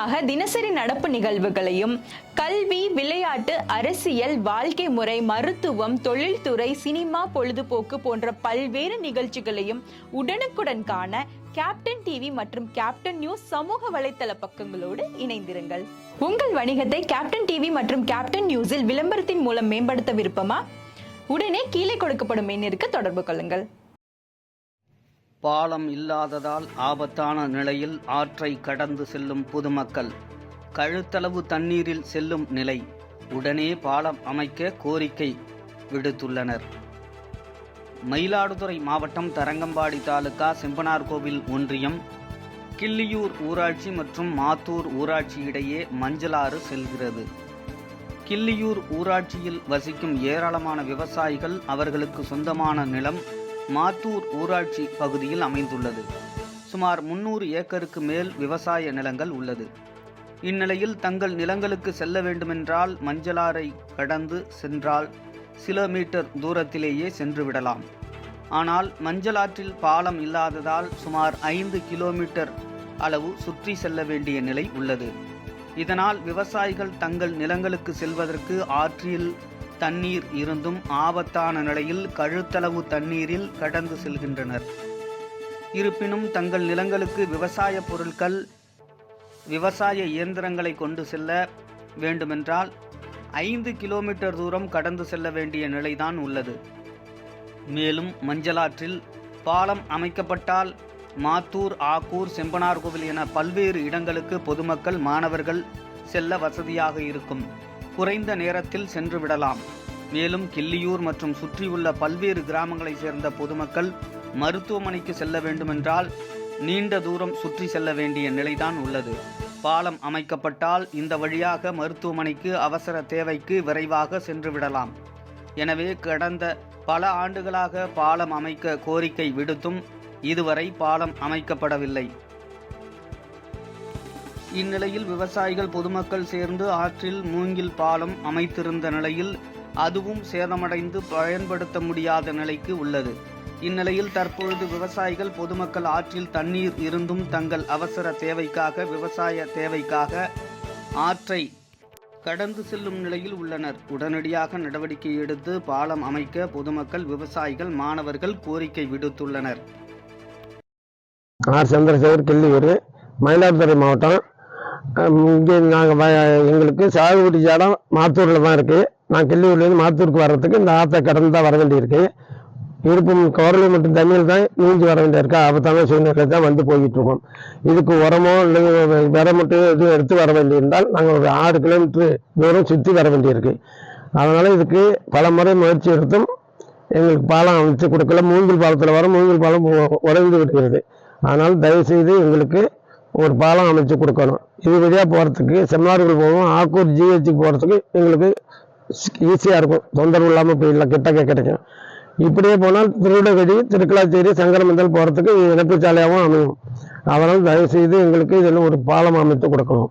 முக்கியமாக தினசரி நடப்பு நிகழ்வுகளையும் கல்வி, விளையாட்டு, அரசியல், வாழ்க்கை முறை, மருத்துவம், தொழில்துறை, சினிமா, பொழுதுபோக்கு போன்ற பல்வேறு நிகழ்ச்சிகளையும் உடனுக்குடன் காண கேப்டன் டிவி மற்றும் கேப்டன் நியூஸ் சமூக வலைத்தள பக்கங்களோடு இணைந்திருங்கள். உங்கள் வணிகத்தை கேப்டன் டிவி மற்றும் கேப்டன் நியூஸில் விளம்பரத்தின் மூலம் மேம்படுத்த விருப்பமா? உடனே கீழே கொடுக்கப்படும் எண்ணிற்கு தொடர்பு கொள்ளுங்கள். பாலம் இல்லாததால் ஆபத்தான நிலையில் ஆற்றை கடந்து செல்லும் பொதுமக்கள் கழுத்தளவு தண்ணீரில் செல்லும் நிலை. உடனே பாலம் அமைக்க கோரிக்கை விடுத்துள்ளனர். மயிலாடுதுறை மாவட்டம் தரங்கம்பாடி தாலுகா செம்பனார்கோவில் ஒன்றியம் கிள்ளியூர் ஊராட்சி மற்றும் மாத்தூர் ஊராட்சி இடையே மஞ்சளாறு செல்கிறது. கிள்ளியூர் ஊராட்சியில் வசிக்கும் ஏராளமான விவசாயிகள் அவர்களுக்கு சொந்தமான நிலம் மாத்தூர் ஊராட்சி பகுதியில் அமைந்துள்ளது. சுமார் 300 ஏக்கருக்கு மேல் விவசாய நிலங்கள் உள்ளது. இந்நிலையில் தங்கள் நிலங்களுக்கு செல்ல வேண்டுமென்றால் மஞ்சளாறை கடந்து சென்றால் சில மீட்டர் தூரத்திலேயே சென்று விடலாம். ஆனால் மஞ்சளாற்றில் பாலம் இல்லாததால் சுமார் 5 கிலோமீட்டர் அளவு சுற்றி செல்ல வேண்டிய நிலை உள்ளது. இதனால் விவசாயிகள் தங்கள் நிலங்களுக்கு செல்வதற்கு ஆற்றில் தண்ணீர் இருந்தும் ஆபத்தான நிலையில் கழுத்தளவு தண்ணீரில் கடந்து செல்கின்றனர். இருப்பினும் தங்கள் நிலங்களுக்கு விவசாய பொருட்கள், விவசாய இயந்திரங்களை கொண்டு செல்ல வேண்டுமென்றால் 5 கிலோமீட்டர் தூரம் கடந்து செல்ல வேண்டிய நிலைதான் உள்ளது. மேலும் மஞ்சளாற்றில் பாலம் அமைக்கப்பட்டால் மாத்தூர், ஆக்கூர், செம்பனார்கோவில் என பல்வேறு இடங்களுக்கு பொதுமக்கள், மாணவர்கள் செல்ல வசதியாக இருக்கும். குறைந்த நேரத்தில் சென்று விடலாம். மேலும் கிள்ளியூர் மற்றும் சுற்றியுள்ள பல்வேறு கிராமங்களைச் சேர்ந்த பொதுமக்கள் மருத்துவமனைக்கு செல்ல வேண்டுமென்றால் நீண்ட தூரம் சுற்றி செல்ல வேண்டிய நிலைதான் உள்ளது. பாலம் அமைக்கப்பட்டால் இந்த வழியாக மருத்துவமனைக்கு அவசர தேவைக்கு விரைவாக சென்று விடலாம். எனவே கடந்த பல ஆண்டுகளாக பாலம் அமைக்க கோரிக்கை விடுத்தும் இதுவரை பாலம் அமைக்கப்படவில்லை. இந்நிலையில் விவசாயிகள், பொதுமக்கள் சேர்ந்து ஆற்றில் மூங்கில் பாலம் அமைத்திருந்த நிலையில் அதுவும் சேதமடைந்து பயன்படுத்த முடியாத நிலைக்கு உள்ளது. இந்நிலையில் தற்பொழுது விவசாயிகள், பொதுமக்கள் ஆற்றில் தண்ணீர் இருந்தும் தங்கள் அவசர தேவைக்காக, விவசாய தேவைக்காக ஆற்றை கடந்து செல்லும் நிலையில் உள்ளனர். உடனடியாக நடவடிக்கை எடுத்து பாலம் அமைக்க பொதுமக்கள், விவசாயிகள், மாணவர்கள் கோரிக்கை விடுத்துள்ளனர். சந்திரசேகர், கிள்ளியூர், மயிலாடுதுறை மாவட்டம். இங்கே எங்களுக்கு சாகுபடி இடம் மாத்தூரில் தான் இருக்குது. நான் கிள்ளியூர்லேருந்து மாத்தூருக்கு வர்றதுக்கு இந்த ஆற்றை கடந்து தான் வர வேண்டியிருக்கு. விருப்பம் குரலு மற்றும் தண்ணியில் தான் நீஞ்சி வர வேண்டியிருக்கு. ஆபத்தான சூழ்நிலையில் தான் வந்து போய்கிட்டு இருக்கோம். இதுக்கு உரமோ இல்லை விர மட்டும் எதுவும் எடுத்து வர வேண்டியிருந்தால் நாங்கள் ஒரு 6 கிலோமீட்டர் தூரம் சுற்றி வர வேண்டியிருக்கு. அதனால் இதுக்கு பல முறை முயற்சி எடுத்தும் எங்களுக்கு பாலம் அமைச்சு கொடுக்கல. மூங்கில் பாலத்தில் வர மூங்கில் பாலம் உடைந்து விடுகிறது. அதனால் தயவுசெய்து எங்களுக்கு ஒரு பாலம் அமைச்சு கொடுக்கணும். இது வழியாக போகிறதுக்கு செமினார்கள் போவோம், ஆக்கூர் ஜிஹெச்சுக்கு போகிறதுக்கு எங்களுக்கு ஈஸியாக இருக்கும். தொந்தரவு இல்லாமல் போயிடலாம், கிட்டக்க கிடைக்கும். இப்படியே போனால் திருவிடகடி, திருக்கலாச்சேரி, சங்கரமந்தல் போகிறதுக்கு இணைப்பு சாலையாகவும் அமையும். அதனால் தயவுசெய்து எங்களுக்கு இதில் ஒரு பாலம் அமைத்து கொடுக்கணும்.